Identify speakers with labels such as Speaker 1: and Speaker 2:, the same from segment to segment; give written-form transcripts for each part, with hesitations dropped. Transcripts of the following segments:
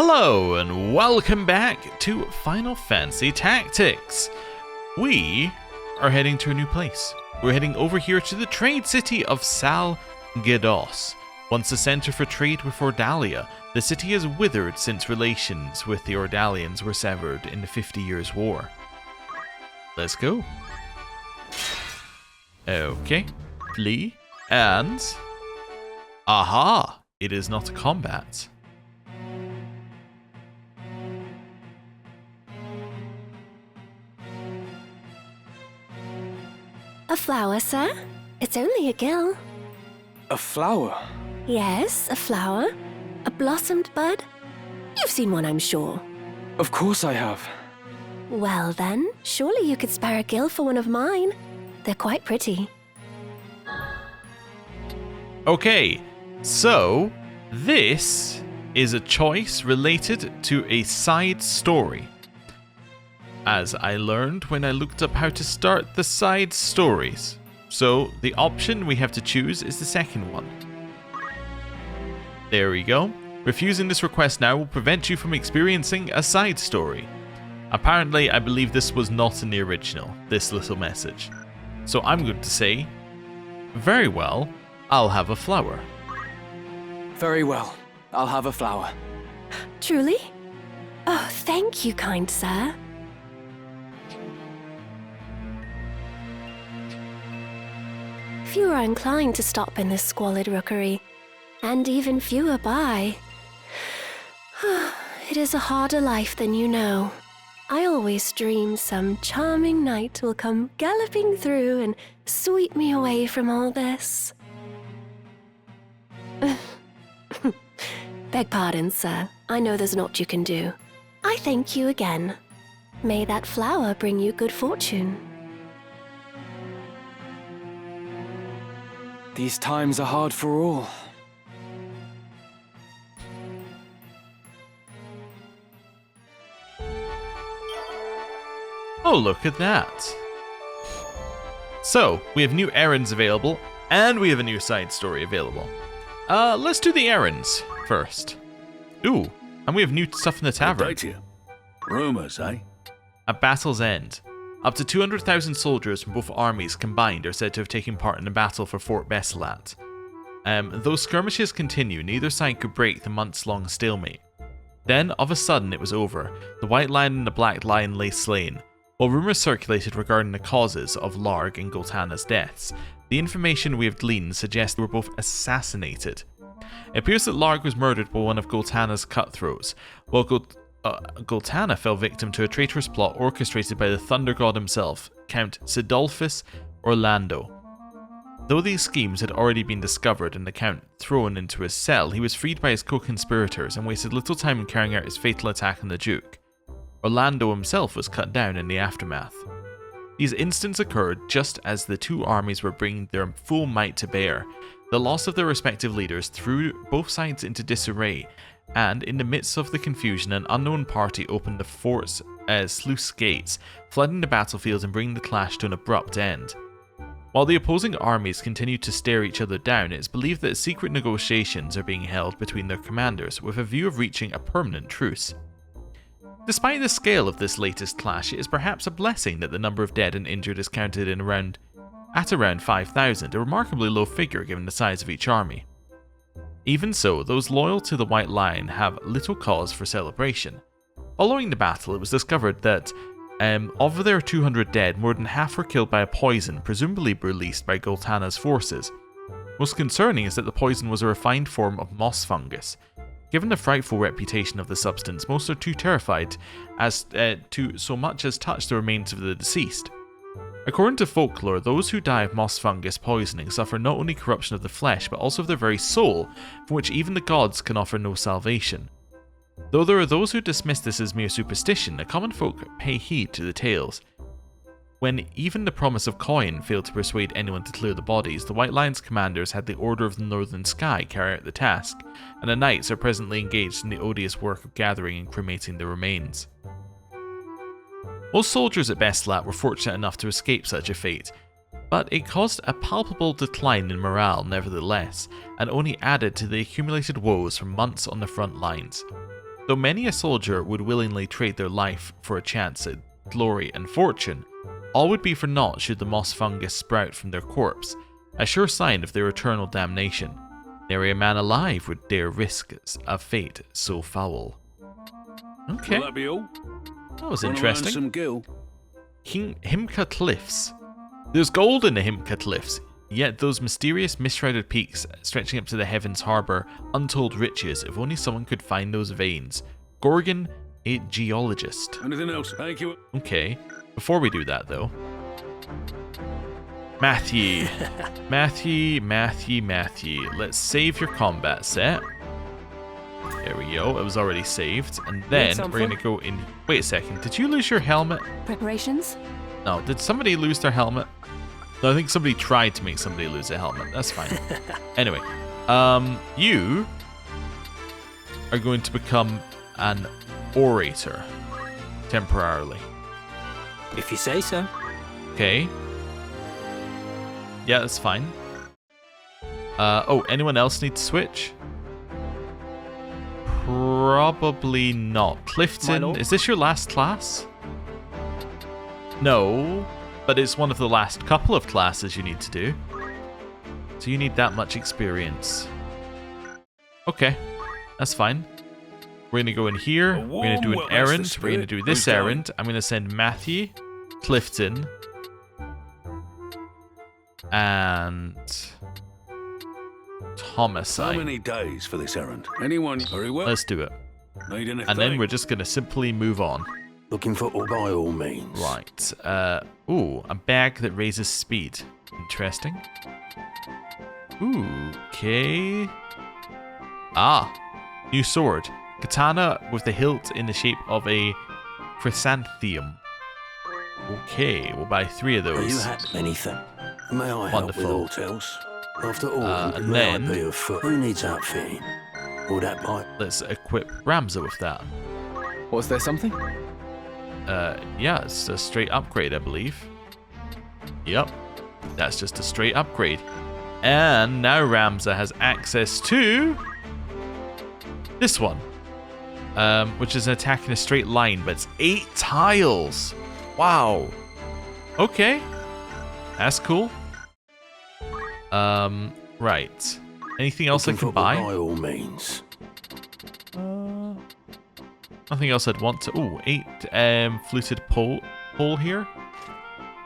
Speaker 1: Hello and welcome back to Final Fantasy Tactics. We are heading to a new place. We're heading over here to the trade city of Salgados. Once a center for trade with Ordallia, the city has withered since relations with the Ordallians were severed in the 50 Years' War. Let's go. Okay, flee, and... aha! It is not a combat.
Speaker 2: A flower, sir? It's only a gill.
Speaker 3: A flower?
Speaker 2: Yes, a flower. A blossomed bud. You've seen one, I'm sure.
Speaker 3: Of course I have.
Speaker 2: Well then, surely you could spare a gill for one of mine. They're quite pretty.
Speaker 1: Okay, so this is a choice related to a side story. As I learned when I looked up how to start the side stories. So the option we have to choose is the second one. There we go. Refusing this request now will prevent you from experiencing a side story. Apparently, I believe this was not in the original, this little message. So I'm going to say, very well, I'll have a flower.
Speaker 3: Very well, I'll have a flower.
Speaker 2: Truly? Oh, thank you, kind sir. Few are inclined to stop in this squalid rookery, and even fewer buy. It is a harder life than you know. I always dream some charming knight will come galloping through and sweep me away from all this. Beg pardon, sir. I know there's naught you can do. I thank you again. May that flower bring you good fortune.
Speaker 3: These times are hard for all.
Speaker 1: Oh, look at that. So, we have new errands available, and we have a new side story available. Let's do the errands first. Ooh, and we have new stuff in the tavern.
Speaker 4: Rumors, eh?
Speaker 1: At battle's end, up to 200,000 soldiers from both armies combined are said to have taken part in the battle for Fort Bessalat. Though skirmishes continue, neither side could break the months-long stalemate. Then, of a sudden, it was over. The White Lion and the Black Lion lay slain. While rumours circulated regarding the causes of Larg and Goltanna's deaths, the information we have gleaned suggests they were both assassinated. It appears that Larg was murdered by one of Goltanna's cutthroats, while Goltanna fell victim to a traitorous plot orchestrated by the Thunder God himself, Count Sidolphus Orlando. Though these schemes had already been discovered and the Count thrown into his cell, he was freed by his co-conspirators and wasted little time in carrying out his fatal attack on the Duke. Orlando himself was cut down in the aftermath. These incidents occurred just as the two armies were bringing their full might to bear. The loss of their respective leaders threw both sides into disarray, and in the midst of the confusion, an unknown party opened the fort's sluice gates, flooding the battlefield and bringing the clash to an abrupt end. While the opposing armies continued to stare each other down, it is believed that secret negotiations are being held between their commanders with a view of reaching a permanent truce. Despite the scale of this latest clash, it is perhaps a blessing that the number of dead and injured is counted at around 5,000, a remarkably low figure given the size of each army. Even so, those loyal to the White Lion have little cause for celebration. Following the battle, it was discovered that of their 200 dead, more than half were killed by a poison, presumably released by Goltanna's forces. Most concerning is that the poison was a refined form of moss fungus. Given the frightful reputation of the substance, most are too terrified as to so much as touch the remains of the deceased. According to folklore, those who die of moss fungus poisoning suffer not only corruption of the flesh, but also of their very soul, from which even the gods can offer no salvation. Though there are those who dismiss this as mere superstition, the common folk pay heed to the tales. When even the promise of coin failed to persuade anyone to clear the bodies, the White Lion's commanders had the Order of the Northern Sky carry out the task, and the knights are presently engaged in the odious work of gathering and cremating the remains. Most soldiers at Bessalat were fortunate enough to escape such a fate, but it caused a palpable decline in morale nevertheless, and only added to the accumulated woes from months on the front lines. Though many a soldier would willingly trade their life for a chance at glory and fortune, all would be for naught should the moss fungus sprout from their corpse, a sure sign of their eternal damnation. Nary a man alive would dare risk a fate so foul. Okay.
Speaker 4: Will that be all?
Speaker 1: That was
Speaker 4: Wanna
Speaker 1: interesting.
Speaker 4: earn some gil?
Speaker 1: Himka Cliffs. There's gold in the Himka Cliffs, yet those mysterious mist-shrouded peaks stretching up to the heavens harbour untold riches if only someone could find those veins. Gorgon, a geologist.
Speaker 4: Anything else? Thank you.
Speaker 1: Okay, before we do that though. Matthew. Matthew. Let's save your combat set. There we go, it was already saved. And then we're going to go in... Wait a second, did you lose your helmet?
Speaker 2: Preparations?
Speaker 1: No, did somebody lose their helmet? No, I think somebody tried to make somebody lose a helmet. That's fine. Anyway, you are going to become an orator temporarily.
Speaker 5: If you say so.
Speaker 1: Okay. Yeah, that's fine. Oh, anyone else need to switch? Probably not. Clifton, is this your last class? No, but it's one of the last couple of classes you need to do. So you need that much experience. Okay, that's fine. We're going to go in here. We're going to do an errand. We're going to do this errand. I'm going to send Matthew, Clifton, and Homicide.
Speaker 4: How many days for this errand? Anyone? Very well.
Speaker 1: Let's do it.
Speaker 4: Need anything?
Speaker 1: And then we're just going to simply move on.
Speaker 6: Looking for all by all means.
Speaker 1: Right. Ooh, a bag that raises speed. Interesting. Ooh, okay. Ah, new sword. Katana with the hilt in the shape of a chrysanthemum. Okay, we'll buy 3 of
Speaker 6: Are you
Speaker 1: those.
Speaker 6: happy? Anything? May I help with
Speaker 1: Wonderful.
Speaker 6: aught else? After all,
Speaker 1: And
Speaker 6: may I
Speaker 1: then-
Speaker 6: be of foot? Who needs outfitting? All that pipe?
Speaker 1: Let's equip Ramza with that.
Speaker 3: Was there something?
Speaker 1: Yeah, it's a straight upgrade, I believe. Yep, that's just a straight upgrade. And now Ramza has access to this one, which is an attack in a straight line, but it's 8 tiles. Wow. Okay, that's cool. Right. Anything else I
Speaker 6: Looking
Speaker 1: can
Speaker 6: for all
Speaker 1: buy?
Speaker 6: by all means.
Speaker 1: Nothing else I'd want to... Ooh, 8 fluted pole here.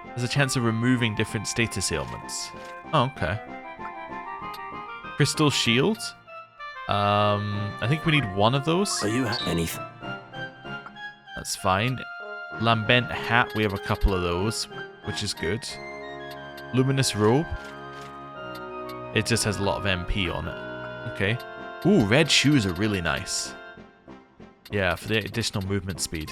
Speaker 1: There's a chance of removing different status ailments. Oh, okay. Crystal shield. I think we need 1 of those.
Speaker 6: Are you anything?
Speaker 1: That's fine. Lambent hat, we have a couple of those, which is good. Luminous robe. It just has a lot of MP on it. Okay. Ooh, red shoes are really nice. Yeah, for the additional movement speed.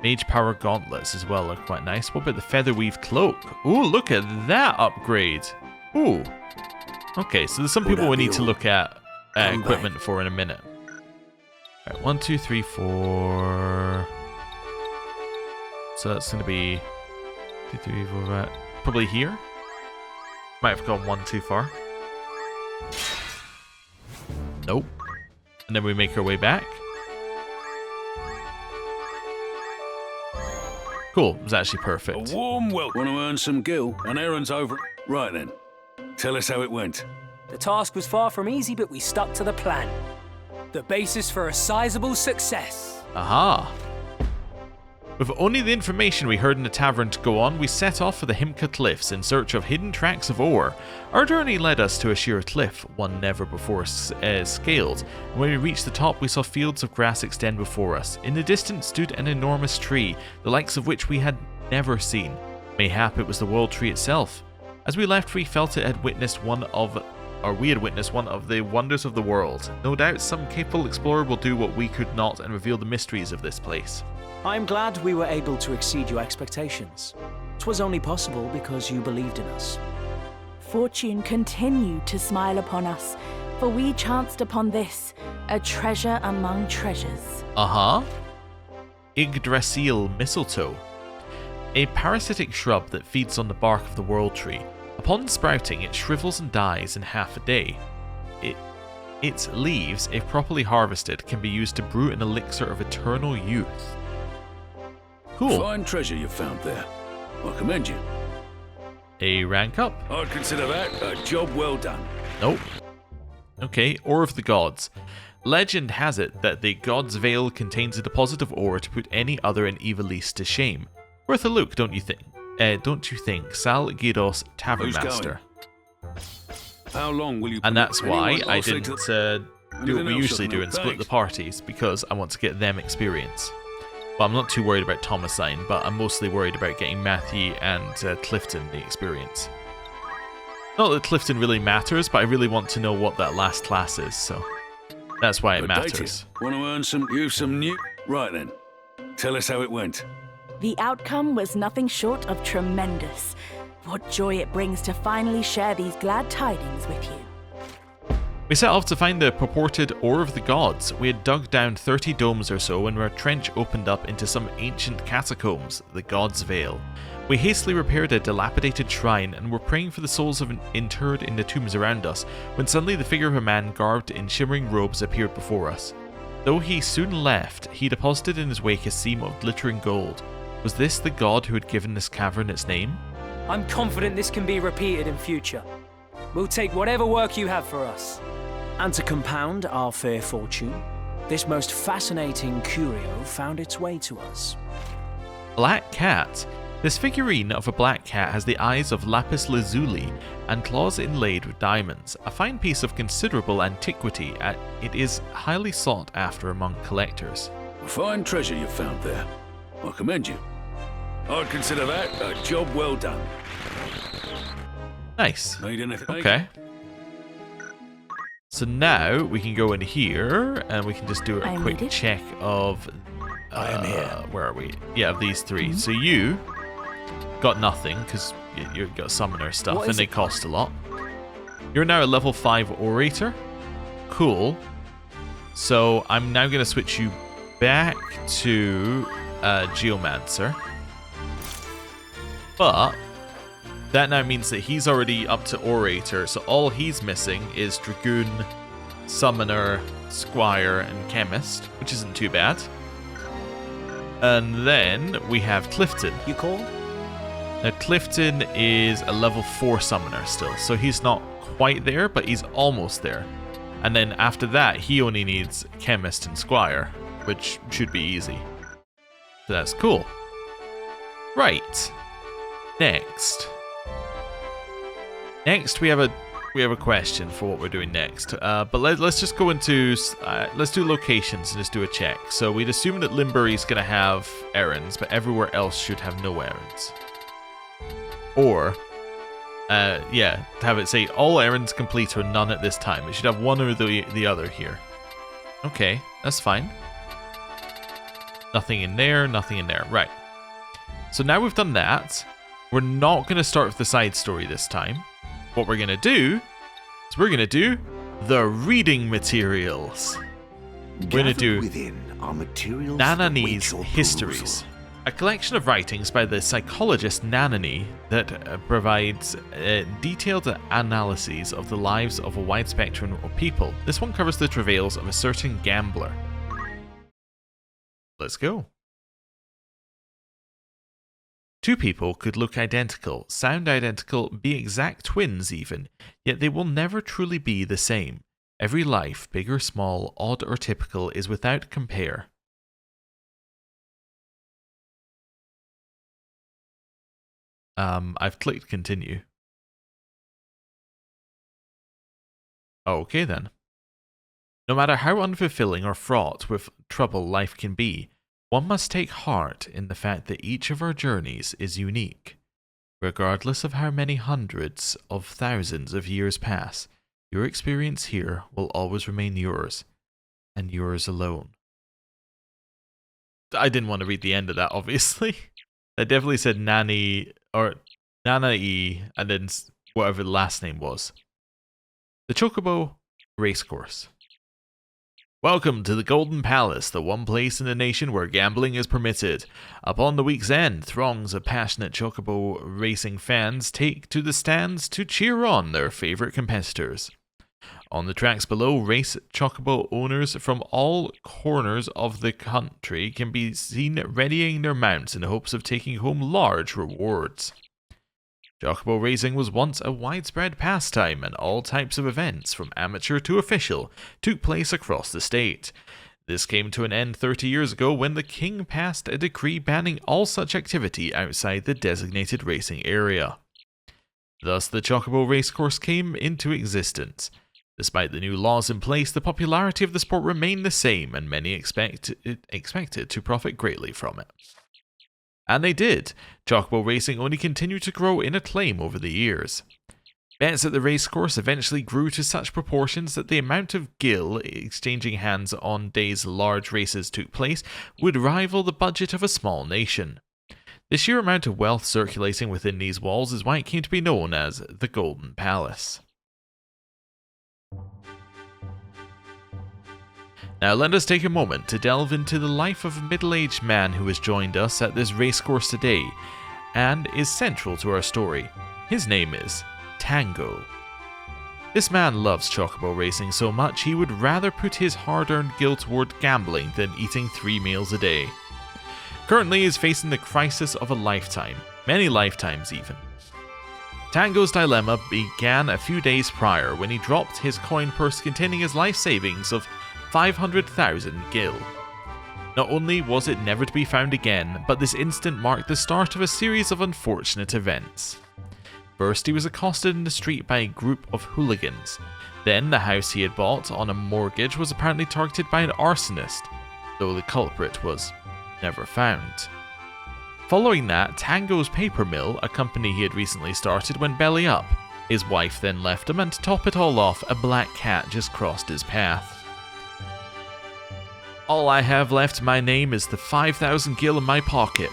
Speaker 1: Mage power gauntlets as well are quite nice. What about the feather weave cloak? Ooh, look at that upgrade. Ooh. Okay, so there's some people we need to look at equipment for in a minute. Alright, 1, 2, 3, 4. So that's going to be 2, 3, 4, 5. Probably here. Might have gone 1 too far. Nope. And then we make our way back. Cool, it was actually
Speaker 4: A
Speaker 1: perfect.
Speaker 4: warm welcome. Want to earn some gil? An errand's over. Right then. Tell us how it went.
Speaker 5: The task was far from easy, but we stuck to the plan. The basis for a sizable success.
Speaker 1: Aha. With only the information we heard in the tavern to go on, we set off for the Himka Cliffs in search of hidden tracks of ore. Our journey led us to a sheer cliff, one never before scaled, and when we reached the top we saw fields of grass extend before us. In the distance stood an enormous tree, the likes of which we had never seen. Mayhap it was the world tree itself. As we left we felt we had witnessed one of the wonders of the world. No doubt some capable explorer will do what we could not and reveal the mysteries of this place.
Speaker 7: I'm glad we were able to exceed your expectations. 'Twas only possible because you believed in us.
Speaker 8: Fortune continued to smile upon us, for we chanced upon this, a treasure among treasures.
Speaker 1: Uh-huh. Yggdrasil mistletoe. A parasitic shrub that feeds on the bark of the world tree. Upon sprouting, it shrivels and dies in half a day. Its leaves, if properly harvested, can be used to brew an elixir of eternal youth. Cool.
Speaker 4: Fine treasure you found there. I commend you.
Speaker 1: A rank up?
Speaker 4: I'd consider that a job well done.
Speaker 1: Nope. Okay, Ore of the Gods. Legend has it that the God's Veil contains a deposit of ore to put any other in Ivalice to shame. Worth a look, don't you think? Sal Giros Tavern
Speaker 4: Who's
Speaker 1: Master.
Speaker 4: going? How long will you?
Speaker 1: And that's why I
Speaker 4: I'll say
Speaker 1: didn't
Speaker 4: to-
Speaker 1: do what
Speaker 4: Anything
Speaker 1: we
Speaker 4: else,
Speaker 1: usually do
Speaker 4: Sutherland?
Speaker 1: and split the
Speaker 4: Thanks.
Speaker 1: parties, because I want to get them experience. But I'm not too worried about Thomasine, but I'm mostly worried about getting Matthew and Clifton the experience. Not that Clifton really matters, but I really want to know what that last class is, so that's why it matters.
Speaker 4: Want to earn some new? Right then. Tell us how it went.
Speaker 8: The outcome was nothing short of tremendous. What joy it brings to finally share these glad tidings with you.
Speaker 1: We set off to find the purported Ore of the Gods. We had dug down 30 domes or so when our trench opened up into some ancient catacombs, the God's Veil. We hastily repaired a dilapidated shrine and were praying for the souls of interred in the tombs around us, when suddenly the figure of a man garbed in shimmering robes appeared before us. Though he soon left, he deposited in his wake a seam of glittering gold. Was this the god who had given this cavern its name?
Speaker 5: I'm confident this can be repeated in future. We'll take whatever work you have for us.
Speaker 7: And to compound our fair fortune, this most fascinating curio found its way to us.
Speaker 1: Black Cat. This figurine of a black cat has the eyes of lapis lazuli and claws inlaid with diamonds, a fine piece of considerable antiquity. It is highly sought after among collectors.
Speaker 4: A fine treasure you found there. I commend you. I'd consider that a job well done.
Speaker 1: Nice.
Speaker 4: Need anything?
Speaker 1: Okay. So now we can go in here and we can just do a
Speaker 8: I'm
Speaker 1: quick
Speaker 8: needed.
Speaker 1: check of...
Speaker 6: I am here.
Speaker 1: Where are we? Yeah, of these three. So you got nothing because you got summoner stuff
Speaker 7: What
Speaker 1: and
Speaker 7: is
Speaker 1: they
Speaker 7: it?
Speaker 1: cost a lot. You're now a level 5 orator. Cool. So I'm now going to switch you back to Geomancer. But that now means that he's already up to orator, so all he's missing is dragoon, summoner, squire, and chemist, which isn't too bad. And then we have Clifton.
Speaker 7: You called?
Speaker 1: Now Clifton is a level 4 summoner still, so he's not quite there, but he's almost there. And then after that, he only needs chemist and squire, which should be easy. So that's cool. Right. Next we have a question for what we're doing next. But let's just go into let's do locations and just do a check. So we'd assume that Limbury's gonna have errands, but everywhere else should have no errands. Or yeah, to have it say all errands complete or none at this time. It should have one or the other here. Okay, that's fine. Nothing in there, nothing in there. Right. So now we've done that. We're not going to start with the side story this time. What we're going to do is we're going to do the reading materials. We're going to do
Speaker 6: within our materials that wait
Speaker 1: Nanai's
Speaker 6: your
Speaker 1: Histories,
Speaker 6: perusal.
Speaker 1: a collection of writings by the psychologist Nanai that provides detailed analyses of the lives of a wide spectrum of people. This one covers the travails of a certain gambler. Let's go. Two people could look identical, sound identical, be exact twins even, yet they will never truly be the same. Every life, big or small, odd or typical, is without compare. I've clicked continue. Okay then. No matter how unfulfilling or fraught with trouble life can be, one must take heart in the fact that each of our journeys is unique. Regardless of how many hundreds of thousands of years pass, your experience here will always remain yours, and yours alone. I didn't want to read the end of that, obviously. I definitely said Nanai, or Nanai, and then whatever the last name was. The Chocobo Racecourse. Welcome to the Golden Palace, the one place in the nation where gambling is permitted. Upon the week's end, throngs of passionate chocobo racing fans take to the stands to cheer on their favorite competitors. On the tracks below, race chocobo owners from all corners of the country can be seen readying their mounts in the hopes of taking home large rewards. Chocobo racing was once a widespread pastime, and all types of events, from amateur to official, took place across the state. This came to an end 30 years ago when the king passed a decree banning all such activity outside the designated racing area. Thus, the Chocobo racecourse came into existence. Despite the new laws in place, the popularity of the sport remained the same, and many expected to profit greatly from it. And they did. Chocobo racing only continued to grow in acclaim over the years. Bets at the racecourse eventually grew to such proportions that the amount of gil exchanging hands on days large races took place would rival the budget of a small nation. The sheer amount of wealth circulating within these walls is why it came to be known as the Golden Palace. Now let us take a moment to delve into the life of a middle-aged man who has joined us at this racecourse today, and is central to our story. His name is Tango. This man loves chocobo racing so much he would rather put his hard-earned gil toward gambling than eating 3 meals a day. Currently he is facing the crisis of a lifetime, many lifetimes even. Tango's dilemma began a few days prior when he dropped his coin purse containing his life savings of 500,000 gil. Not only was it never to be found again, but this instant marked the start of a series of unfortunate events. First, he was accosted in the street by a group of hooligans. Then, the house he had bought on a mortgage was apparently targeted by an arsonist, though the culprit was never found. Following that, Tango's paper mill, a company he had recently started, went belly up. His wife then left him, and to top it all off, a black cat just crossed his path. All I have left to my name is the 5,000 gil in my pocket.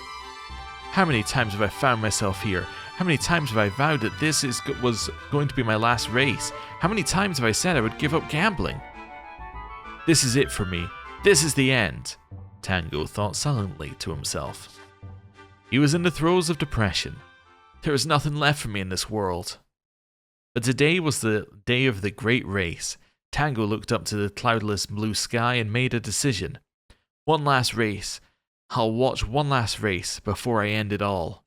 Speaker 1: How many times have I found myself here? How many times have I vowed that this was going to be my last race? How many times have I said I would give up gambling? This is it for me. This is the end, Tango thought sullenly to himself. He was in the throes of depression. There is nothing left for me in this world. But today was the day of the great race. Tango looked up to the cloudless blue sky and made a decision. One last race. I'll watch one last race before I end it all.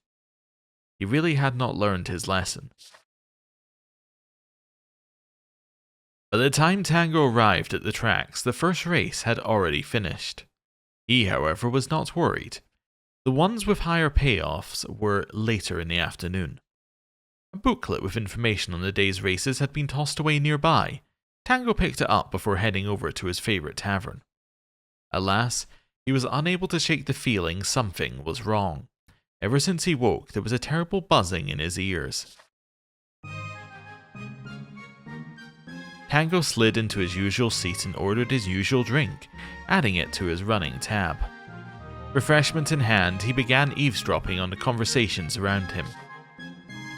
Speaker 1: He really had not learned his lesson. By the time Tango arrived at the tracks, the first race had already finished. He, however, was not worried. The ones with higher payoffs were later in the afternoon. A booklet with information on the day's races had been tossed away nearby. Tango picked it up before heading over to his favourite tavern. Alas, he was unable to shake the feeling something was wrong. Ever since he woke, there was a terrible buzzing in his ears. Tango slid into his usual seat and ordered his usual drink, adding it to his running tab. Refreshment in hand, he began eavesdropping on the conversations around him.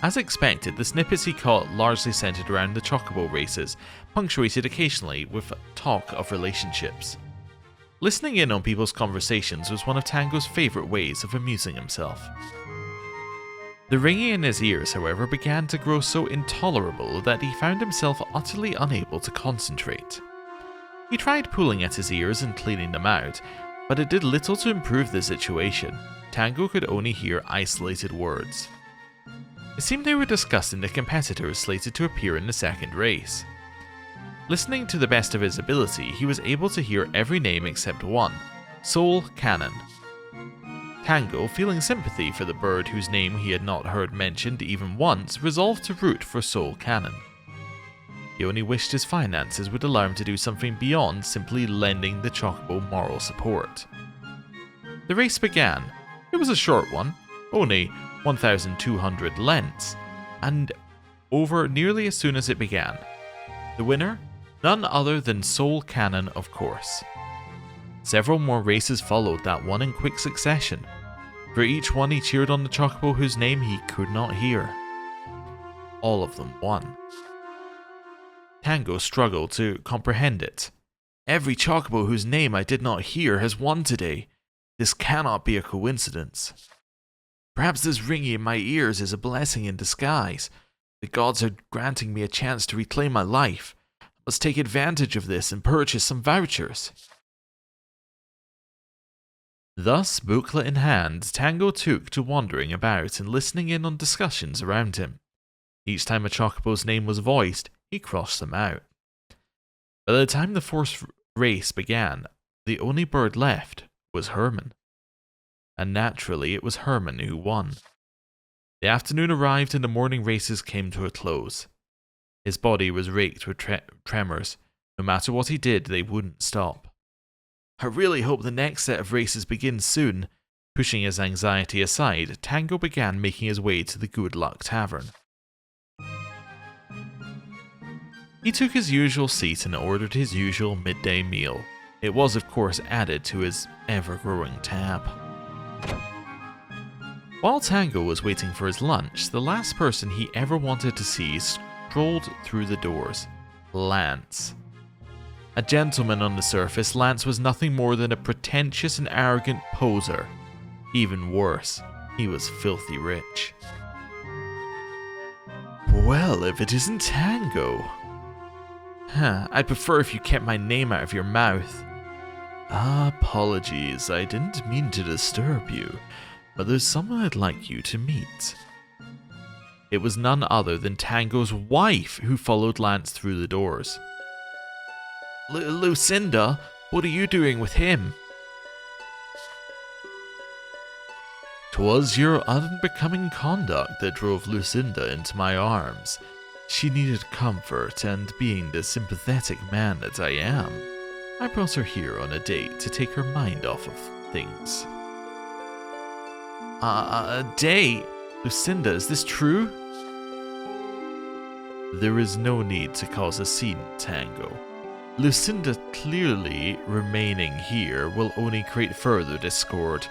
Speaker 1: As expected, the snippets he caught largely centered around the chocobo races, punctuated occasionally with talk of relationships. Listening in on people's conversations was one of Tango's favourite ways of amusing himself. The ringing in his ears, however, began to grow so intolerable that he found himself utterly unable to concentrate. He tried pulling at his ears and cleaning them out, but it did little to improve the situation. Tango could only hear isolated words. It seemed they were discussing the competitors slated to appear in the second race. Listening to the best of his ability, he was able to hear every name except one, Soul Cannon. Tango, feeling sympathy for the bird whose name he had not heard mentioned even once, resolved to root for Soul Cannon. He only wished his finances would allow him to do something beyond simply lending the chocobo moral support. The race began. It was a short one, only 1,200 lengths, and over nearly as soon as it began. The winner? None other than Soul Cannon, of course. Several more races followed that one in quick succession. For each one he cheered on the chocobo whose name he could not hear. All of them won. Tango struggled to comprehend it. Every chocobo whose name I did not hear has won today. This cannot be a coincidence. Perhaps this ringing in my ears is a blessing in disguise. The gods are granting me a chance to reclaim my life. Let's take advantage of this and purchase some vouchers. Thus, booklet in hand, Tango took to wandering about and listening in on discussions around him. Each time a chocobo's name was voiced, he crossed them out. By the time the fourth race began, the only bird left was Herman. And naturally, it was Herman who won. The afternoon arrived and the morning races came to a close. His body was raked with tremors. No matter what he did, they wouldn't stop. I really hope the next set of races begins soon. Pushing his anxiety aside, Tango began making his way to the Good Luck Tavern. He took his usual seat and ordered his usual midday meal. It was, of course, added to his ever-growing tab. While Tango was waiting for his lunch, the last person he ever wanted to see strolled through the doors. Lance. A gentleman on the surface, Lance was nothing more than a pretentious and arrogant poser. Even worse, he was filthy rich. Well, if it isn't Tango. I'd prefer if you kept my name out of your mouth. Apologies, I didn't mean to disturb you, but there's someone I'd like you to meet. It was none other than Tango's wife who followed Lance through the doors. Lucinda, what are you doing with him? 'Twas your unbecoming conduct that drove Lucinda into my arms. She needed comfort, and being the sympathetic man that I am, I brought her here on a date to take her mind off of things. A date? Lucinda, is this true? There is no need to cause a scene, Tango. Lucinda clearly remaining here will only create further discord.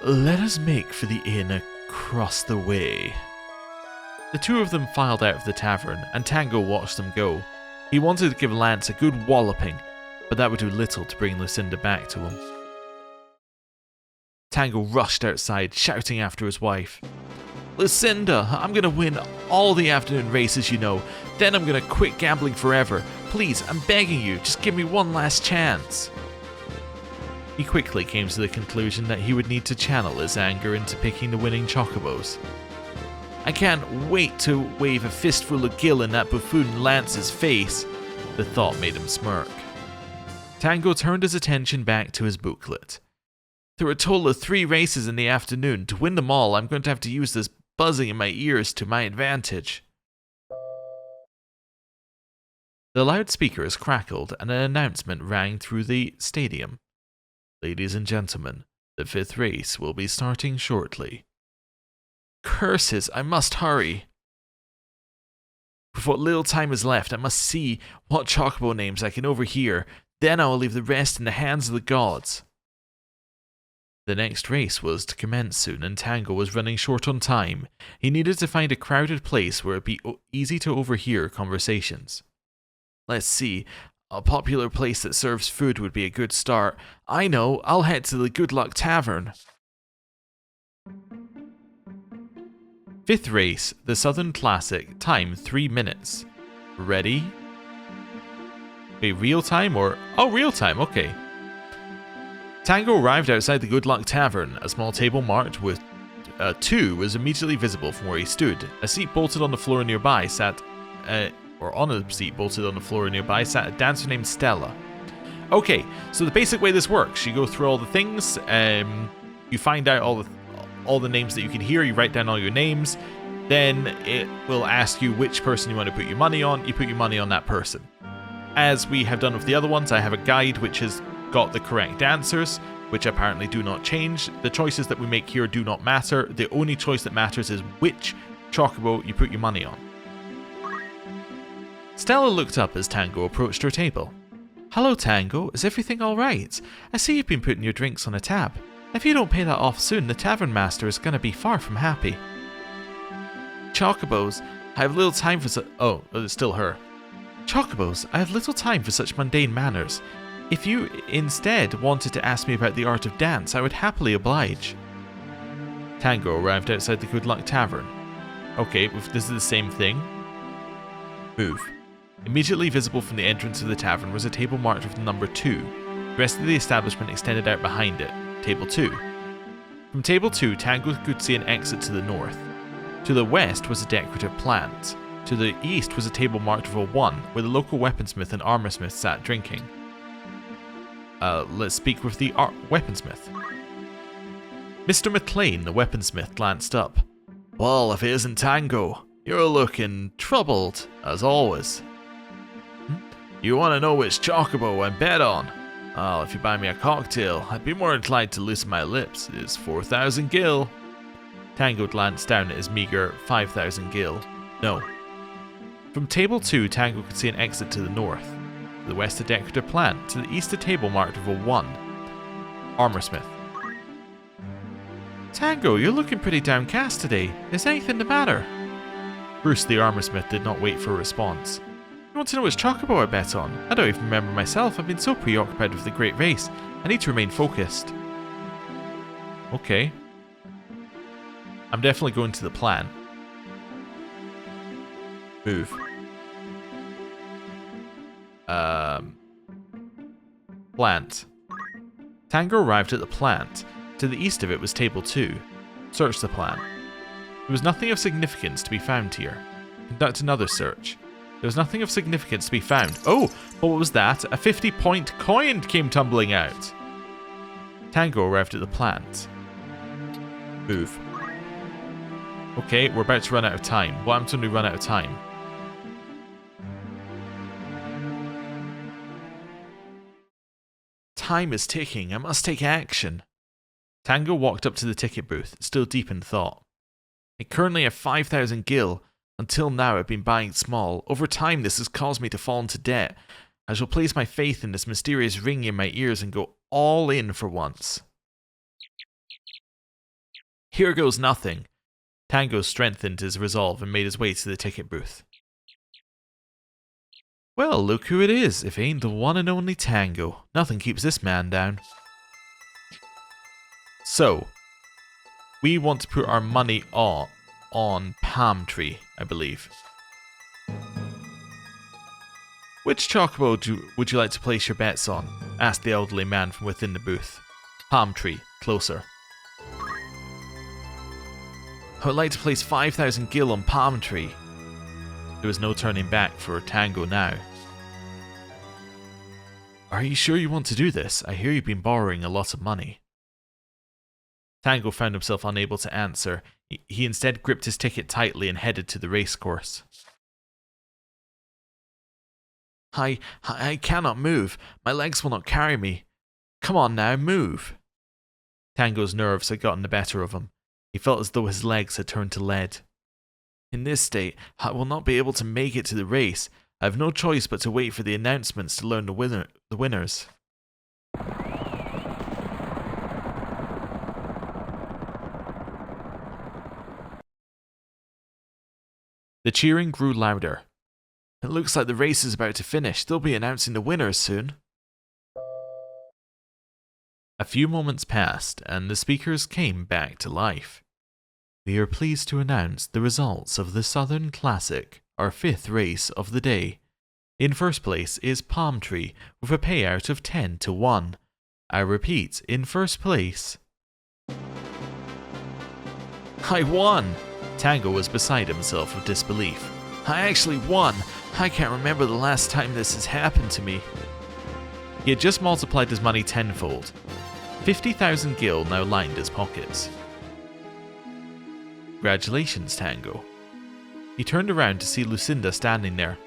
Speaker 1: Let us make for the inn across the way. The two of them filed out of the tavern, and Tango watched them go. He wanted to give Lance a good walloping, but that would do little to bring Lucinda back to him. Tango rushed outside, shouting after his wife. Lucinda, I'm gonna win all the afternoon races, you know. Then I'm gonna quit gambling forever. Please, I'm begging you, just give me one last chance. He quickly came to the conclusion that he would need to channel his anger into picking the winning chocobos. I can't wait to wave a fistful of gill in that buffoon Lance's face. The thought made him smirk. Tango turned his attention back to his booklet. There are a total of 3 races in the afternoon. To win them all, I'm going to have to use this buzzing in my ears to my advantage. The loudspeakers crackled and an announcement rang through the stadium. Ladies and gentlemen, the 5th race will be starting shortly. Curses, I must hurry. With what little time is left, I must see what chocobo names I can overhear. Then I will leave the rest in the hands of the gods. The next race was to commence soon, and Tango was running short on time. He needed to find a crowded place where it would be easy to overhear conversations. Let's see, a popular place that serves food would be a good start. I know, I'll head to the Good Luck Tavern. 5th race, the Southern Classic, time 3 minutes. Ready? Wait, real time or... Oh, real time, okay. Tango arrived outside the Good Luck Tavern. A small table marked with 2 was immediately visible from where he stood. A seat bolted on the floor nearby sat... on a seat bolted on the floor nearby sat a dancer named Stella. Okay, so the basic way this works, you go through all the things, you find out all the names that you can hear, you write down all your names, then it will ask you which person you want to put your money on, you put your money on that person. As we have done with the other ones, I have a guide which has got the correct answers, which apparently do not change. The choices that we make here do not matter. The only choice that matters is which chocobo you put your money on. Stella looked up as Tango approached her table. Hello, Tango. Is everything alright? I see you've been putting your drinks on a tab. If you don't pay that off soon, the tavern master is going to be far from happy. Chocobos, I have little time for Oh, it's still her. Chocobos, I have little time for such mundane manners. If you instead wanted to ask me about the art of dance, I would happily oblige. Tango arrived outside the Good Luck Tavern. Okay, if this is the same thing. Move. Immediately visible from the entrance of the tavern was a table marked with the number 2. The rest of the establishment extended out behind it, table 2. From table 2, Tango could see an exit to the north. To the west was a decorative plant. To the east was a table marked with a 1, where the local weaponsmith and armorsmith sat drinking. Let's speak with the weaponsmith. Mr. McLean, the weaponsmith, glanced up. Well, if it isn't Tango, you're looking troubled, as always. You want to know which chocobo I'm bet on? Well, if you buy me a cocktail, I'd be more inclined to loosen my lips. It's 4,000 gil. Tango glanced down at his meager 5,000 gil. No. From table 2, Tango could see an exit to the north. To the west, a decorative plant. To the east, a table marked with a 1. Armorsmith. Tango, you're looking pretty downcast today. Is anything the matter? Bruce, the armorsmith, did not wait for a response. You want to know which chocobo I bet on? I don't even remember myself. I've been so preoccupied with the great race. I need to remain focused. Okay. I'm definitely going to the plan. Move. Plant. Tango arrived at the plant. To the east of it was table 2. Search the plant. There was nothing of significance to be found here. Conduct another search. There was nothing of significance to be found. Oh, but what was that? A 50-point coin came tumbling out. Tango arrived at the plant. Move. Okay, we're about to run out of time. What happens when we run out of time? Time is ticking. I must take action. Tango walked up to the ticket booth, still deep in thought. I currently have 5,000 gil. Until now I've been buying small. Over time this has caused me to fall into debt. I shall place my faith in this mysterious ring in my ears and go all in for once. Here goes nothing. Tango strengthened his resolve and made his way to the ticket booth. Well, look who it is, if it ain't the one and only Tango. Nothing keeps this man down. So, we want to put our money on Palm Tree, I believe. Which chocobo would you like to place your bets on? Asked the elderly man from within the booth. Palm Tree, closer. I would like to place 5,000 gil on Palm Tree. There was no turning back for Tango now. Are you sure you want to do this? I hear you've been borrowing a lot of money. Tango found himself unable to answer. He instead gripped his ticket tightly and headed to the racecourse. I cannot move. My legs will not carry me. Come on now, move. Tango's nerves had gotten the better of him. He felt as though his legs had turned to lead. In this state, I will not be able to make it to the race. I have no choice but to wait for the announcements to learn the winners. The cheering grew louder. It looks like the race is about to finish. They'll be announcing the winners soon. A few moments passed, and the speakers came back to life. We are pleased to announce the results of the Southern Classic, our 5th race of the day. In first place is Palm Tree, with a payout of 10 to 1. I repeat, in first place... I won! Tango was beside himself with disbelief. I actually won! I can't remember the last time this has happened to me. He had just multiplied his money tenfold. 50,000 gil now lined his pockets. Congratulations, Tango. He turned around to see Lucinda standing there.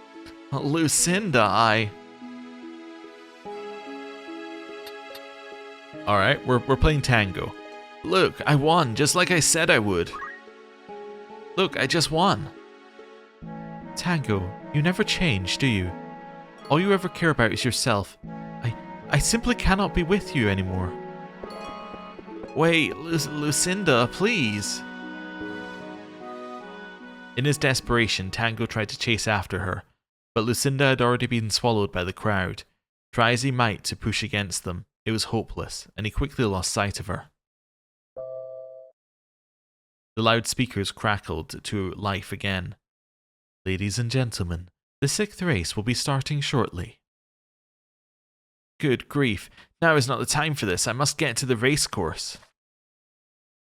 Speaker 1: Lucinda, Alright, we're playing Tango. Look, I won, just like I said I would. Look, I just won. Tango, you never change, do you? All you ever care about is yourself. I simply cannot be with you anymore. Wait, Lucinda, please. In his desperation, Tango tried to chase after her, but Lucinda had already been swallowed by the crowd. Try as he might to push against them, it was hopeless, and he quickly lost sight of her. The loudspeakers crackled to life again. Ladies and gentlemen, The 6th race will be starting shortly. Good grief, now is not the time for this. I must get to the race course.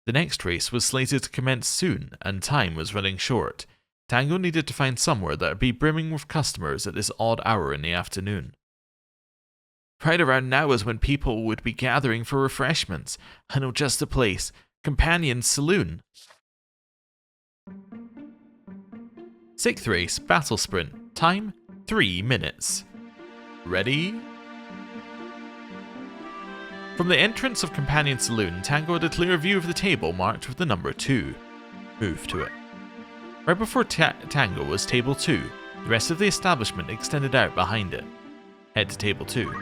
Speaker 1: The next race was slated to commence soon, and time was running short. Tango needed to find somewhere that would be brimming with customers at this odd hour in the afternoon. Right around now is when people would be gathering for refreshments. I know just the place. Companion's Saloon. 6th race, battle sprint. Time, 3 minutes. Ready? From the entrance of Companion's Saloon, Tango had a clear view of the table marked with the number 2. Move to it. Right before Tango was table 2. The rest of the establishment extended out behind it. Head to table 2.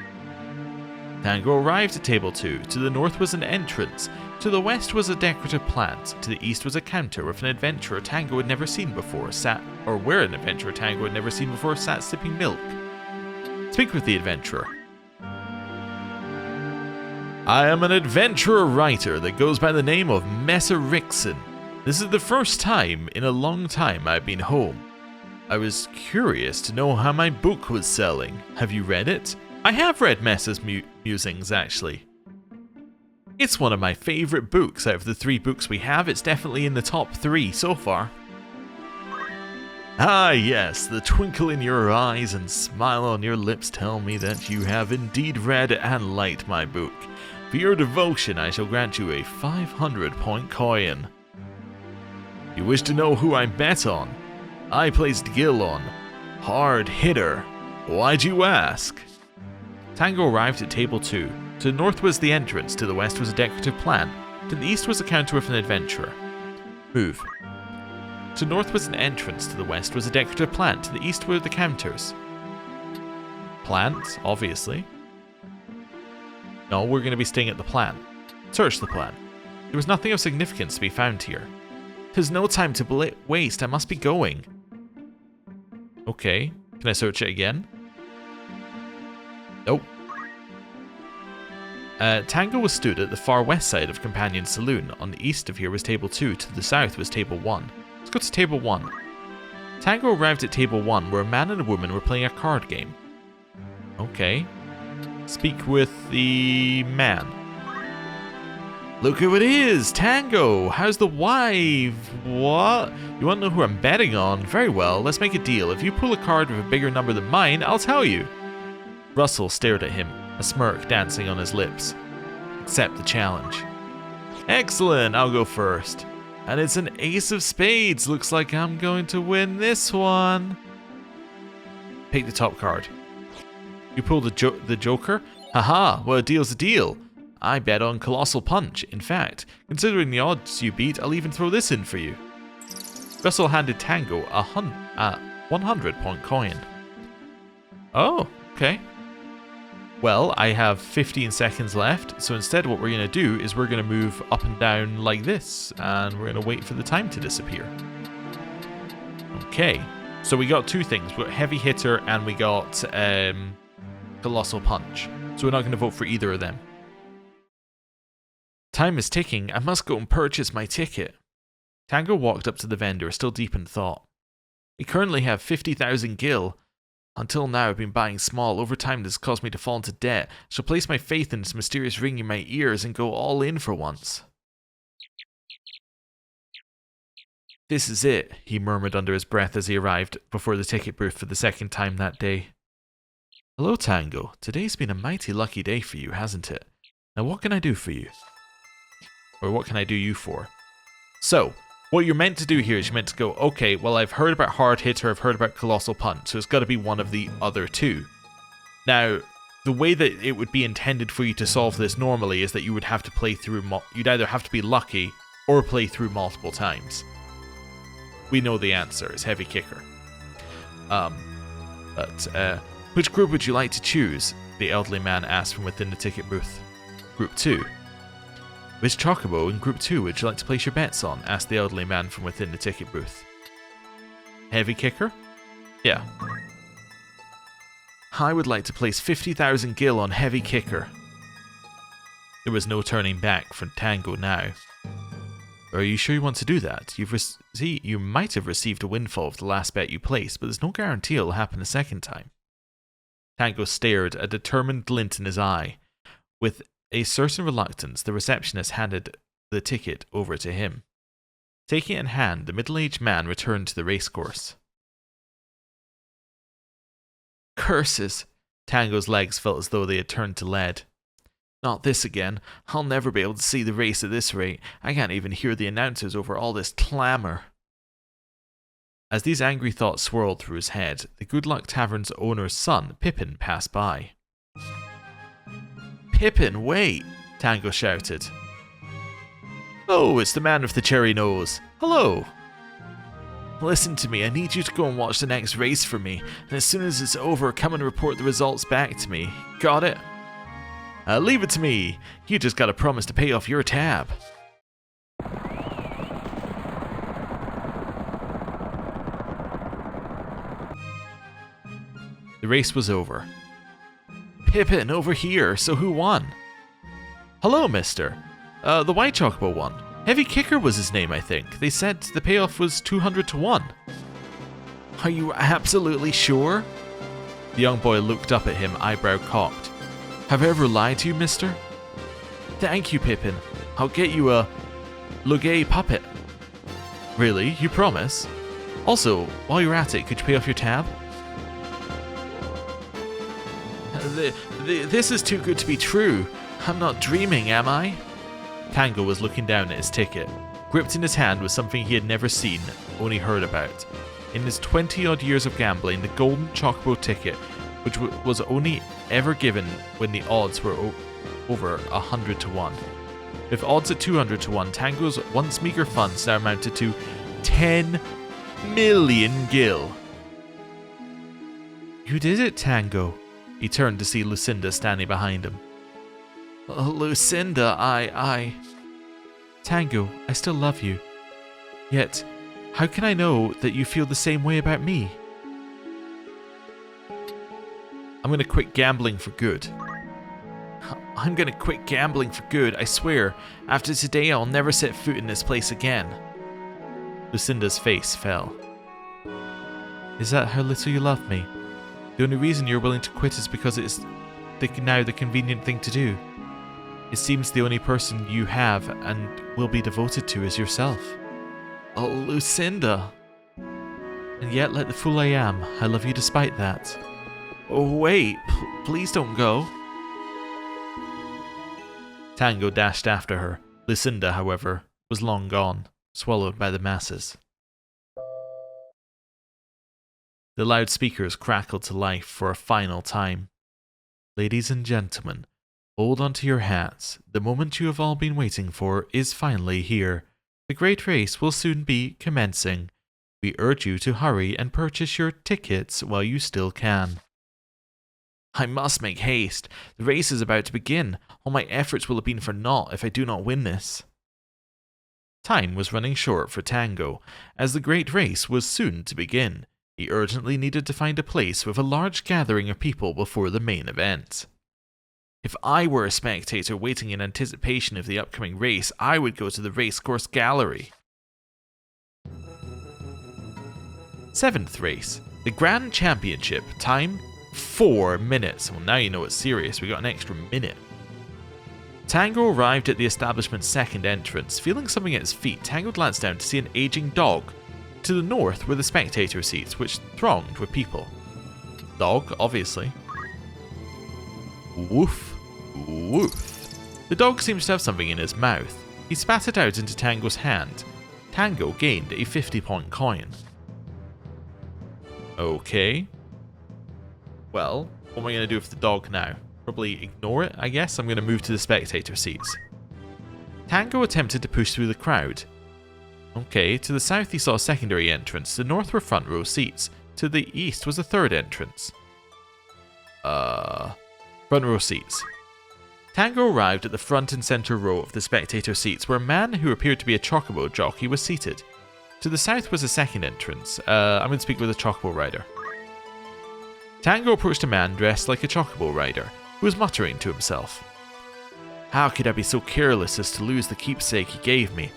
Speaker 1: Tango arrived at table 2. To the north was an entrance. To the west was a decorative plant. To the east was a counter with an adventurer Tango had never seen before where an adventurer Tango had never seen before sat sipping milk. Speak with the adventurer. I am an adventurer writer that goes by the name of Messer Rickson. This is the first time in a long time I've been home. I was curious to know how my book was selling. Have you read it? I have read Messer's musings, actually. It's one of my favourite books. Out of the 3 books we have, it's definitely in the top 3 so far. Ah yes, the twinkle in your eyes and smile on your lips tell me that you have indeed read and liked my book. For your devotion, I shall grant you a 500-point coin. You wish to know who I bet on? I placed Gil on Hard Hitter. Why'd you ask? Tango arrived at table 2. To the north was the entrance, to the west was a decorative plant, to the east was a counter with an adventurer. Move. To the north was an entrance, to the west was a decorative plant, to the east were the counters. Plant, obviously. No, we're going to be staying at the plant. Search the plant. There was nothing of significance to be found here. There's no time to waste, I must be going. Okay, can I search it again? Nope. Tango was stood at the far west side of Companion's Saloon. On the east of here was table 2, to the south was table 1. Let's go to table 1. Tango arrived at table 1 where a man and a woman were playing a card game. Okay. Speak with the man. Look who it is! Tango! How's the wife? What? You want to know who I'm betting on? Very well, let's make a deal. If you pull a card with a bigger number than mine, I'll tell you. Russell stared at him, a smirk dancing on his lips. Accept the challenge. Excellent, I'll go first. And it's an ace of spades. Looks like I'm going to win this one. Pick the top card. You pull the joker? Haha, well, a deal's a deal. I bet on Colossal Punch. In fact, considering the odds you beat, I'll even throw this in for you. Russell handed Tango a 100-point coin. Oh, okay. Well, I have 15 seconds left, so instead what we're going to do is we're going to move up and down like this, and we're going to wait for the time to disappear. Okay, so we got 2 things. We got Heavy Hitter and we got Colossal Punch. So we're not going to vote for either of them. Time is ticking. I must go and purchase my ticket. Tango walked up to the vendor, still deep in thought. We currently have 50,000 gil. Until now I've been buying small. Over time this has caused me to fall into debt. I shall place my faith in this mysterious ring in my ears and go all in for once. This is it, he murmured under his breath as he arrived before the ticket booth for the second time that day. Hello, Tango. Today's been a mighty lucky day for you, hasn't it? Now what can I do for you? Or what can I do you for? So, what you're meant to do here is you're meant to go, okay, well I've heard about Hard Hitter, I've heard about Colossal Punch, so it's got to be one of the other 2. Now, the way that it would be intended for you to solve this normally is that you would have to play through, you'd either have to be lucky or play through multiple times. We know the answer, it's Heavy Kicker. Which group would you like to choose? The elderly man asked from within the ticket booth. Group 2. Which chocobo in Group 2 would you like to place your bets on? Asked the elderly man from within the ticket booth. Heavy Kicker? Yeah. I would like to place 50,000 gil on Heavy Kicker. There was no turning back for Tango now. Are you sure you want to do that? You might have received a windfall for the last bet you placed, but there's no guarantee it'll happen a second time. Tango stared, a determined glint in his eye. With a certain reluctance, the receptionist handed the ticket over to him. Taking it in hand, the middle-aged man returned to the racecourse. Curses! Tango's legs felt as though they had turned to lead. Not this again. I'll never be able to see the race at this rate. I can't even hear the announcers over all this clamour. As these angry thoughts swirled through his head, the Good Luck Tavern's owner's son, Pippin, passed by. Pippin, wait! Tango shouted. Oh, it's the man with the cherry nose. Hello! Listen to me, I need you to go and watch the next race for me, and as soon as it's over, come and report the results back to me. Got it? Leave it to me. You just gotta promise to pay off your tab. The race was over. Pippin, over here. So who won? Hello, mister. The white chocobo won. Heavy Kicker was his name, I think. They said the payoff was 200 to 1. Are you absolutely sure? The young boy looked up at him, eyebrow cocked. Have I ever lied to you, mister? Thank you, Pippin. I'll get you a Lugay puppet. Really? You promise? Also, while you're at it, could you pay off your tab? This is too good to be true. I'm not dreaming, am I? Tango was looking down at his ticket. Gripped in his hand was something he had never seen, only heard about. In his 20-odd years of gambling, the golden chocobo ticket, which was only ever given when the odds were over 100 to 1. With odds at 200 to 1, Tango's once meager funds now amounted to 10 million gil. You did it, Tango. He turned to see Lucinda standing behind him. Lucinda, Tango, I still love you. Yet, how can I know that you feel the same way about me? I'm gonna quit gambling for good. I'm gonna quit gambling for good, I swear. After today, I'll never set foot in this place again. Lucinda's face fell. Is that how little you love me? The only reason you're willing to quit is because it's now the convenient thing to do. It seems the only person you have and will be devoted to is yourself. Oh, Lucinda. And yet, like the fool I am, I love you despite that. Oh, wait, please don't go. Tango dashed after her. Lucinda, however, was long gone, swallowed by the masses. The loudspeakers crackled to life for a final time. Ladies and gentlemen, hold on to your hats. The moment you have all been waiting for is finally here. The great race will soon be commencing. We urge you to hurry and purchase your tickets while you still can. I must make haste. The race is about to begin. All my efforts will have been for naught if I do not win this. Time was running short for Tango, as the great race was soon to begin. He urgently needed to find a place with a large gathering of people before the main event. If I were a spectator waiting in anticipation of the upcoming race, I would go to the racecourse gallery. 7th race, the Grand Championship. Time 4 minutes. Well, now you know it's serious. We got an extra minute. Tango arrived at the establishment's second entrance. Feeling something at his feet, Tango glanced down to see an aging dog. To the north were the spectator seats, which thronged with people. Dog, obviously. Woof. Woof. The dog seems to have something in his mouth. He spat it out into Tango's hand. Tango gained a 50-point coin. Okay. Well, what am I going to do with the dog now? Probably ignore it, I guess. I'm going to move to the spectator seats. Tango attempted to push through the crowd. Okay, to the south he saw a secondary entrance. To the north were front row seats. To the east was a third entrance. Front row seats. Tango arrived at the front and center row of the spectator seats where a man who appeared to be a chocobo jockey was seated. To the south was a second entrance. I'm going to speak with a chocobo rider. Tango approached a man dressed like a chocobo rider, who was muttering to himself. How could I be so careless as to lose the keepsake he gave me?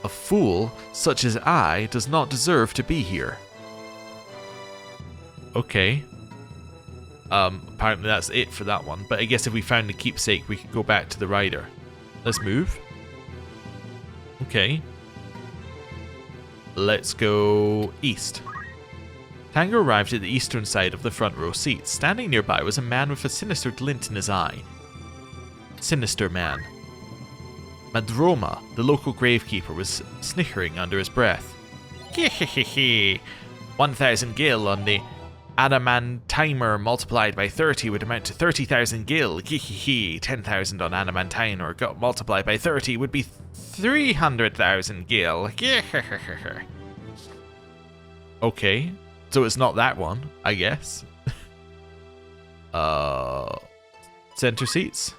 Speaker 1: A fool such as I does not deserve to be here. Okay. Apparently that's it for that one. But I guess if we found the keepsake, we could go back to the rider. Let's move. Okay. Let's go east. Tango arrived at the eastern side of the front row seats. Standing nearby was a man with a sinister glint in his eye. Sinister man. Madroma, the local gravekeeper, was snickering under his breath. Hehehe. 1,000 gil on the adamantimer multiplied by 30 would amount to 30,000 gil. Hehehe. 10,000 on adamantiner multiplied by 30 would be 300,000 gil. Okay. So it's not that one, I guess. Center seats?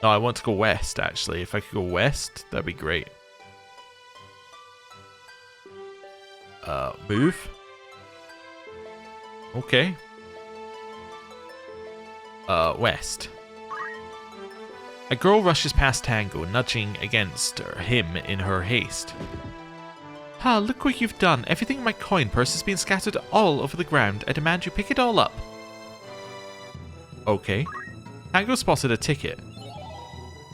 Speaker 1: No, I want to go west, actually. If I could go west, that'd be great. Move. Okay. West. A girl rushes past Tango, nudging against him in her haste. Ah, look what you've done. Everything in my coin purse has been scattered all over the ground. I demand you pick it all up. Okay. Tango spotted a ticket.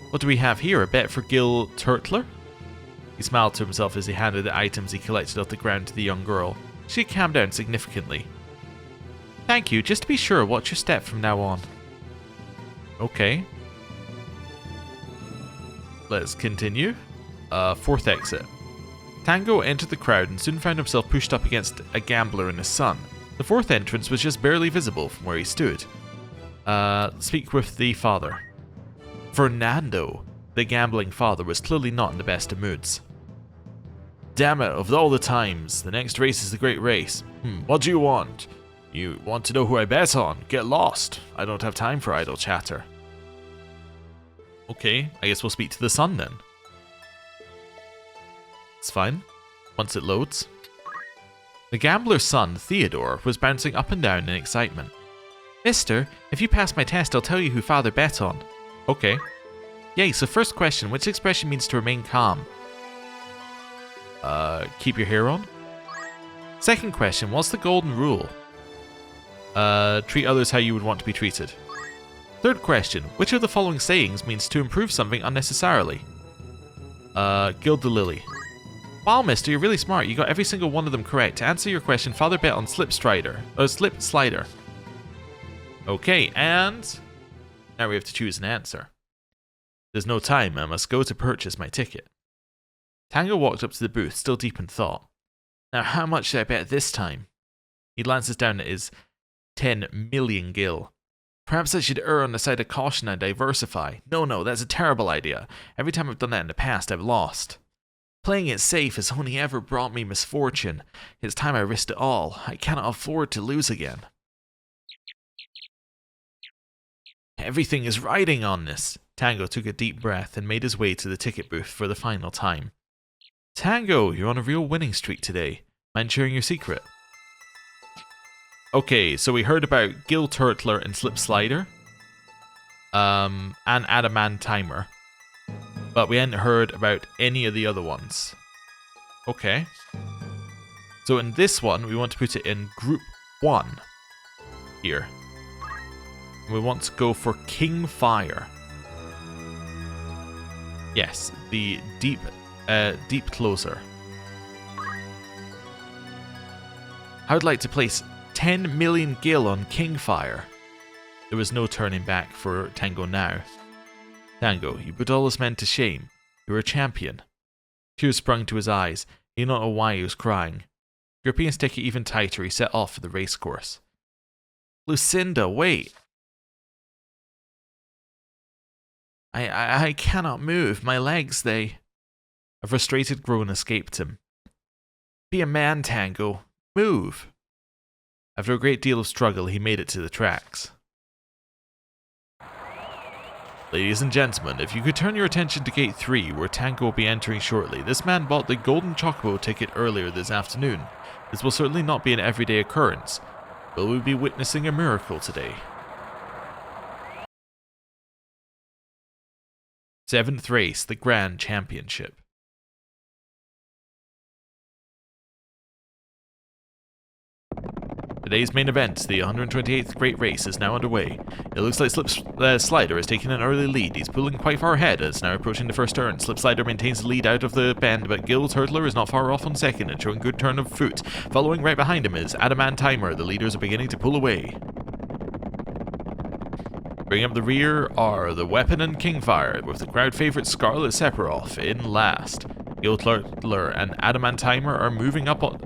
Speaker 1: What do we have here? A bet for Gil Turtler? He smiled to himself as he handed the items he collected off the ground to the young girl. She calmed down significantly. Thank you. Just to be sure, watch your step from now on. Okay. Let's continue. Fourth exit. Tango entered the crowd and soon found himself pushed up against a gambler and his son. The fourth entrance was just barely visible from where he stood. Speak with the father. Fernando, the gambling father, was clearly not in the best of moods. Damn it, of all the times, the next race is the great race. What do you want? You want to know who I bet on? Get lost. I don't have time for idle chatter. Okay, I guess we'll speak to the son then. It's fine, once it loads. The gambler's son, Theodore, was bouncing up and down in excitement. Mister, if you pass my test, I'll tell you who father bet on. Okay. Yay, so first question, which expression means to remain calm? Keep your hair on? Second question, what's the golden rule? Treat others how you would want to be treated. Third question, which of the following sayings means to improve something unnecessarily? Gild the lily. Wow, mister, you're really smart. You got every single one of them correct. To answer your question, father bet on slip slider. Okay, and now we have to choose an answer. There's no time. I must go to purchase my ticket. Tango walked up to the booth, still deep in thought. Now, how much should I bet this time? He glances down at his 10 million gil. Perhaps I should err on the side of caution and diversify. No, that's a terrible idea. Every time I've done that in the past, I've lost. Playing it safe has only ever brought me misfortune. It's time I risked it all. I cannot afford to lose again. Everything is riding on this. Tango took a deep breath and made his way to the ticket booth for the final time. Tango, you're on a real winning streak today. Mind sharing your secret? Okay, so we heard about Gil Turtler and Slip Slider. And Adamantimer. But we hadn't heard about any of the other ones. Okay. So in this one, we want to put it in Group 1. Here. We want to go for King Fire. Yes, the deep closer. I would like to place 10 million gil on King Fire. There was no turning back for Tango now. Tango, you put all his men to shame. You were a champion. Tears sprung to his eyes. He did not know why he was crying. Gripping his ticket even tighter, he set off for the racecourse. Lucinda, wait! I cannot move. My legs, they... A frustrated groan escaped him. Be a man, Tango. Move! After a great deal of struggle, he made it to the tracks. Ladies and gentlemen, if you could turn your attention to Gate 3, where Tango will be entering shortly. This man bought the Golden Chocobo ticket earlier this afternoon. This will certainly not be an everyday occurrence. Will we be witnessing a miracle today? 7th race, the Grand Championship. Today's main event, the 128th Great Race, is now underway. It looks like Slider is taking an early lead. He's pulling quite far ahead as now approaching the first turn. Slider maintains the lead out of the bend, but Goltanna is not far off on second and showing good turn of foot. Following right behind him is Adamantimer. The leaders are beginning to pull away. Bringing up the rear are the Weapon and Kingfire, with the crowd favourite Scarlet Sephiroth in last. Goltanna and Adamantimer are moving up on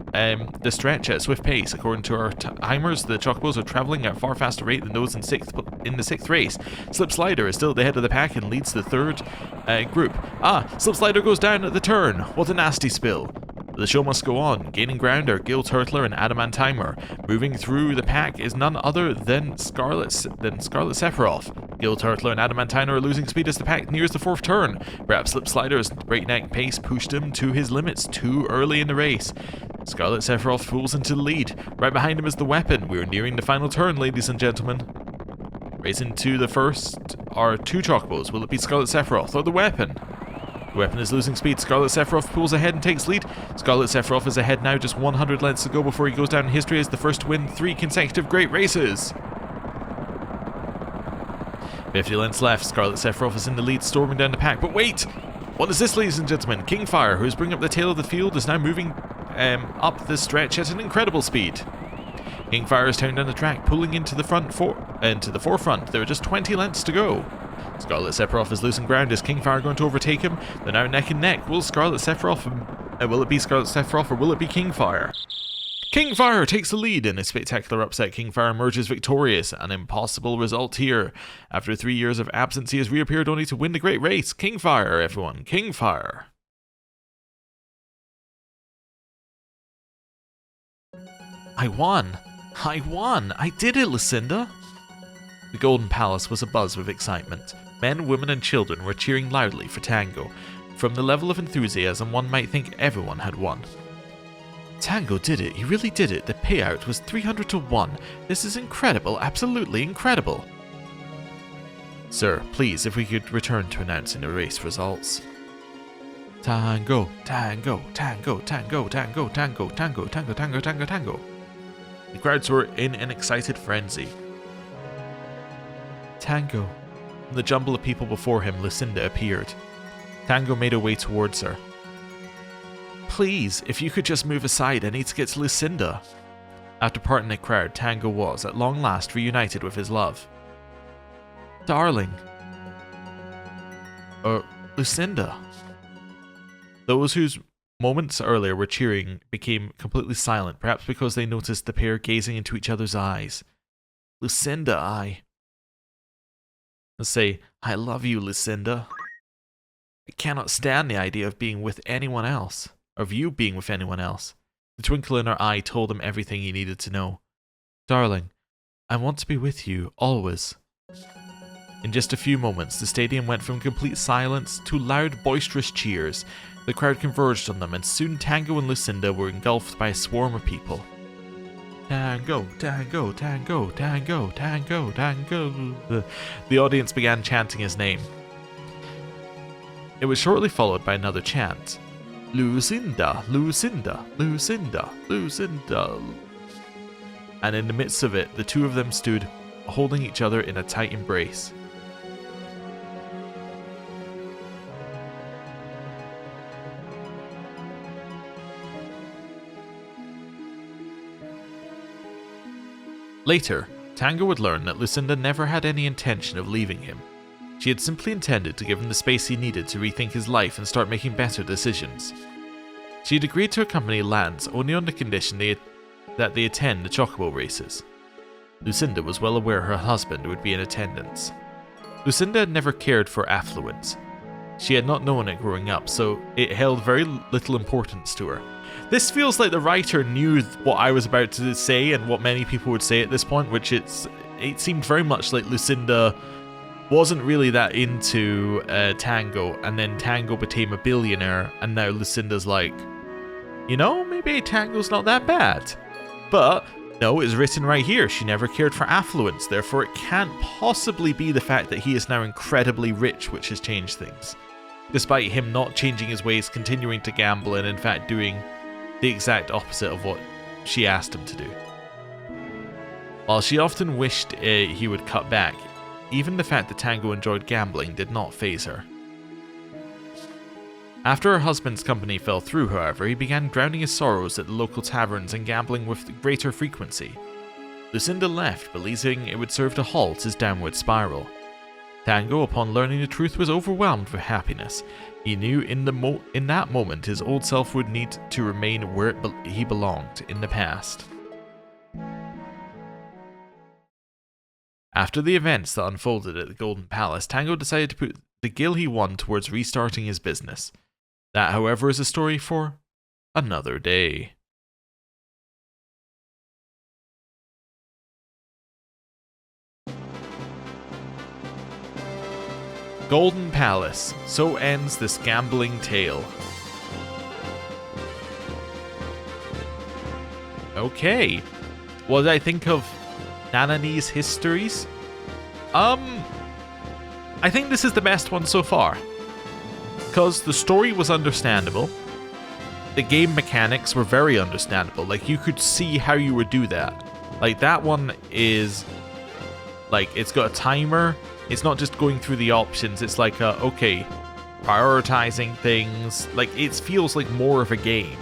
Speaker 1: the stretch at a swift pace. According to our timers, the Chocobos are travelling at a far faster rate than those in the 6th race. Slider is still at the head of the pack and leads the third group. Slider goes down at the turn. What a nasty spill. The show must go on. Gaining ground are Goltanna and Adamantimer. Moving through the pack is none other than Scarlet Sephiroth. Goltanna and Adamantimer are losing speed as the pack nears the 4th turn. Perhaps Slider's breakneck pace pushed him to his limits too early in the race. Scarlet Sephiroth pulls into the lead. Right behind him is the Weapon. We are nearing the final turn, ladies and gentlemen. Racing to the first are 2 Chocobos. Will it be Scarlet Sephiroth or the Weapon? The Weapon is losing speed. Scarlet Sephiroth pulls ahead and takes lead. Scarlet Sephiroth is ahead now, just 100 lengths to go before he goes down in history as the first to win 3 consecutive great races. 50 lengths left. Scarlet Sephiroth is in the lead, storming down the pack. But wait! What is this, ladies and gentlemen? Kingfire, who is bringing up the tail of the field, is now moving up the stretch at an incredible speed. Kingfire is tearing down the track, pulling into the forefront. There are just 20 lengths to go. Scarlet Sephiroth is losing ground. Is Kingfire going to overtake him? They're now neck and neck. Will it be Scarlet Sephiroth or will it be Kingfire? Kingfire takes the lead in a spectacular upset. Kingfire emerges victorious. An impossible result here. After 3 years of absence, he has reappeared only to win the great race. Kingfire, everyone. Kingfire. I won. I did it, Lucinda. The Golden Palace was abuzz with excitement. Men, women and children were cheering loudly for Tango. From the level of enthusiasm, one might think everyone had won. Tango did it. He really did it. The payout was 300 to 1. This is incredible. Absolutely incredible. Sir, please, if we could return to announcing the race results. Tango, Tango, Tango, Tango, Tango, Tango, Tango, Tango, Tango, Tango, Tango. The crowds were in an excited frenzy. Tango. From the jumble of people before him, Lucinda appeared. Tango made her way towards her. Please, if you could just move aside, I need to get to Lucinda. After parting the crowd, Tango was, at long last, reunited with his love. Darling. Lucinda. Those whose moments earlier were cheering became completely silent, perhaps because they noticed the pair gazing into each other's eyes. Lucinda, Let's say, I love you, Lucinda. I cannot stand the idea of being with anyone else. Of you being with anyone else. The twinkle in her eye told him everything he needed to know. Darling, I want to be with you, always. In just a few moments, the stadium went from complete silence to loud, boisterous cheers. The crowd converged on them, and soon Tango and Lucinda were engulfed by a swarm of people. Tango, Tango, Tango, Tango, Tango, Tango. The audience began chanting his name. It was shortly followed by another chant. Lucinda, Lucinda, Lucinda, Lucinda. And in the midst of it, the two of them stood, holding each other in a tight embrace. Later, Tango would learn that Lucinda never had any intention of leaving him. She had simply intended to give him the space he needed to rethink his life and start making better decisions. She had agreed to accompany Lance only on the condition that they attend the Chocobo races. Lucinda was well aware her husband would be in attendance. Lucinda had never cared for affluence. She had not known it growing up, so it held very little importance to her. This feels like the writer knew what I was about to say and what many people would say at this point, which it seemed very much like Lucinda wasn't really that into Tango, and then Tango became a billionaire, and now Lucinda's like, you know, maybe Tango's not that bad. But no, it's written right here, she never cared for affluence, therefore it can't possibly be the fact that he is now incredibly rich which has changed things. Despite him not changing his ways, continuing to gamble, and in fact doing the exact opposite of what she asked him to do. While she often wished he would cut back, even the fact that Tango enjoyed gambling did not faze her. After her husband's company fell through, however, he began drowning his sorrows at the local taverns and gambling with greater frequency. Lucinda left, believing it would serve to halt his downward spiral. Tango, upon learning the truth, was overwhelmed with happiness. He knew in that moment his old self would need to remain where he belonged, in the past. After the events that unfolded at the Golden Palace, Tango decided to put the gil he won towards restarting his business. That, however, is a story for another day. Golden Palace. So ends this gambling tale. Okay. What did I think of Nanai's Histories? I think this is the best one so far. Because the story was understandable. The game mechanics were very understandable. Like, you could see how you would do that. Like, that one is... like, it's got a timer. It's not just going through the options. It's like, okay, prioritizing things. Like, it feels like more of a game.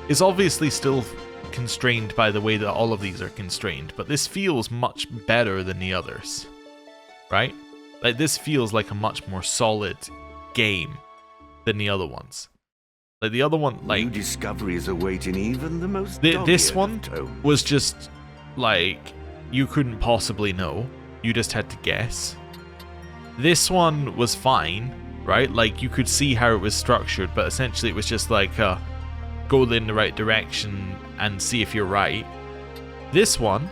Speaker 1: It's obviously still constrained by the way that all of these are constrained, but this feels much better than the others. Right? Like, this feels like a much more solid game than the other ones. Like, the other one, like...
Speaker 6: new discoveries awaiting even the most...
Speaker 1: this one was just, like, you couldn't possibly know. You just had to guess. This one was fine, right? Like, you could see how it was structured, but essentially it was just like, go in the right direction and see if you're right. This one,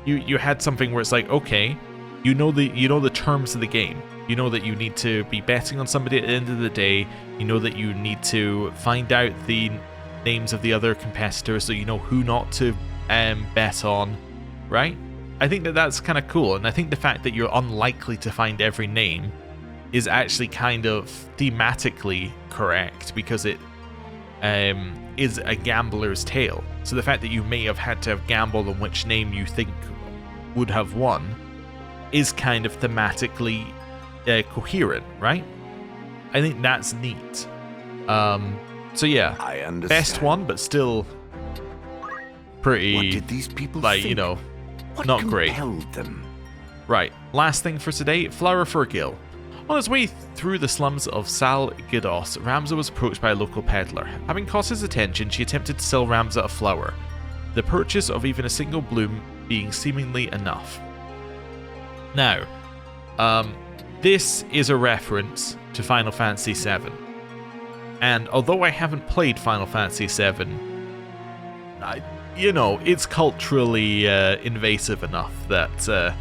Speaker 1: you had something where it's like, okay, you know the terms of the game. You know that you need to be betting on somebody at the end of the day. You know that you need to find out the names of the other competitors so you know who not to bet on, right? I think that that's kind of cool, and I think the fact that you're unlikely to find every name is actually kind of thematically correct, because it is a gambler's tale. So the fact that you may have had to have gambled on which name you think would have won is kind of thematically coherent, right? I think that's neat. So yeah,
Speaker 6: I understand.
Speaker 1: Best one, but still pretty,
Speaker 6: what did these people
Speaker 1: like,
Speaker 6: think?
Speaker 1: you know,
Speaker 6: What
Speaker 1: not great.
Speaker 6: compelled them?
Speaker 1: Right, last thing for today, flower for Gil. On his way through the slums of Sal Gidos, Ramza was approached by a local peddler. Having caught his attention, she attempted to sell Ramza a flower, the purchase of even a single bloom being seemingly enough. Now, this is a reference to Final Fantasy VII. And although I haven't played Final Fantasy VII, you know, it's culturally invasive enough that,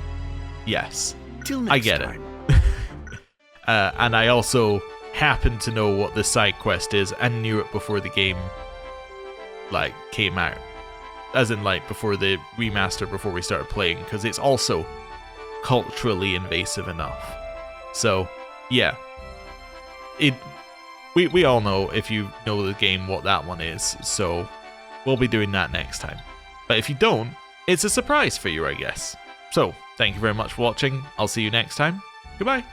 Speaker 1: yes,
Speaker 6: Till next
Speaker 1: I get
Speaker 6: time.
Speaker 1: it. And I also happen to know what the side quest is and knew it before the game, like, came out. As in, like, before the remaster, before we started playing, because it's also culturally invasive enough. So, yeah. We all know, if you know the game, what that one is, so we'll be doing that next time. But if you don't, it's a surprise for you, I guess. So, thank you very much for watching. I'll see you next time. Goodbye.